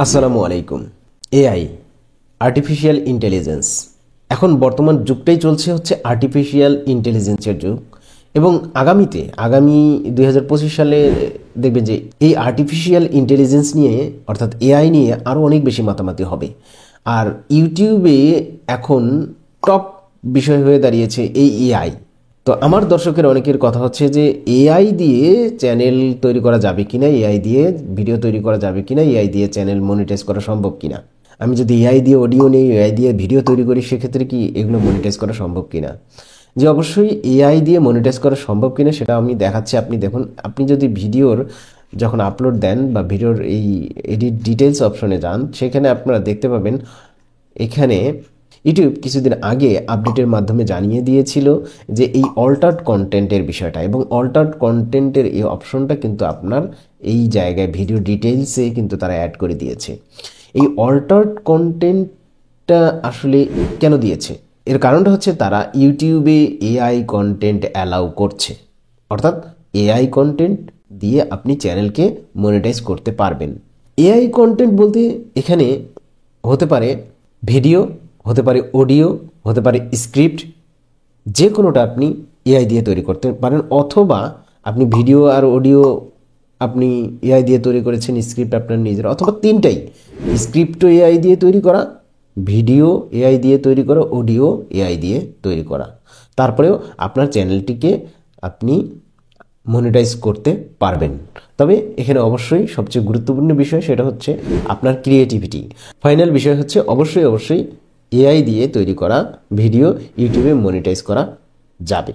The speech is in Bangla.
আসসালামু আলাইকুম। এআই, আর্টিফিশিয়াল ইন্টেলিজেন্স, এখন বর্তমান যুগটাই চলছে হচ্ছে আর্টিফিশিয়াল ইন্টেলিজেন্সের যুগ। এবং আগামী 2025 সালে দেখবেন যে এই আর্টিফিশিয়াল ইন্টেলিজেন্স নিয়ে অর্থাৎ এআই নিয়ে আরও অনেক বেশি মাতামাতি হবে। আর ইউটিউবে এখন টপ বিষয় হয়ে দাঁড়িয়েছে এই এআই। তো আমার দর্শকের অনেকের কথা হচ্ছে যে এআই দিয়ে চ্যানেল তৈরি করা যাবে কিনা, এআই দিয়ে ভিডিও তৈরি করা যাবে কিনা, এআই দিয়ে চ্যানেল মনিটাইজ করা সম্ভব কিনা। আমি যদি এআই দিয়ে অডিও নেই, এআই দিয়ে ভিডিও তৈরি করি, সেক্ষেত্রে কি এগুলো মনিটাইজ করা সম্ভব কিনা। যে অবশ্যই এআই দিয়ে মনিটাইজ করা সম্ভব কিনা সেটা আমি দেখাচ্ছি। আপনি দেখুন, আপনি যদি ভিডিওর যখন আপলোড দেন বা ভিডিওর এই এডিট ডিটেলস অপশনে যান, সেখানে আপনারা দেখতে পাবেন এখানে ইউটিউব কিছুদিন আগে আপডেটের মাধ্যমে জানিয়ে দিয়েছিল যে এই অল্টার্ড কন্টেন্টের বিষয়টা, এবং অল্টার্ড কন্টেন্টের এই অপশনটা কিন্তু আপনার এই জায়গায় ভিডিও ডিটেলসে কিন্তু তারা অ্যাড করে দিয়েছে। এই অল্টার্ড কন্টেন্টটা আসলে কেন দিয়েছে, এর কারণটা হচ্ছে তারা ইউটিউবে এআই কন্টেন্ট অ্যালাউ করছে, অর্থাৎ এআই কন্টেন্ট দিয়ে আপনি চ্যানেলকে মনিটাইজ করতে পারবেন। এআই কন্টেন্ট বলতে এখানে হতে পারে ভিডিও, হতে পারে অডিও, হতে পারে স্ক্রিপ্ট, যে কোনোটা আপনি এআই দিয়ে তৈরি করতে পারেন। অথবা আপনি ভিডিও আর অডিও আপনি এআই দিয়ে তৈরি করেছেন, স্ক্রিপ্ট আপনার নিজের, অথবা তিনটাই, স্ক্রিপ্টও এআই দিয়ে তৈরি করা, ভিডিও এআই দিয়ে তৈরি করা, অডিও এআই দিয়ে তৈরি করা, তারপরেও আপনার চ্যানেলটিকে আপনি মনিটাইজ করতে পারবেন। তবে এখানে অবশ্যই সবচেয়ে গুরুত্বপূর্ণ বিষয় সেটা হচ্ছে আপনার ক্রিয়েটিভিটি। ফাইনাল বিষয় হচ্ছে অবশ্যই এআই দিয়ে তৈরি করা ভিডিও ইউটিউবে মনিটাইজ করা যাবে।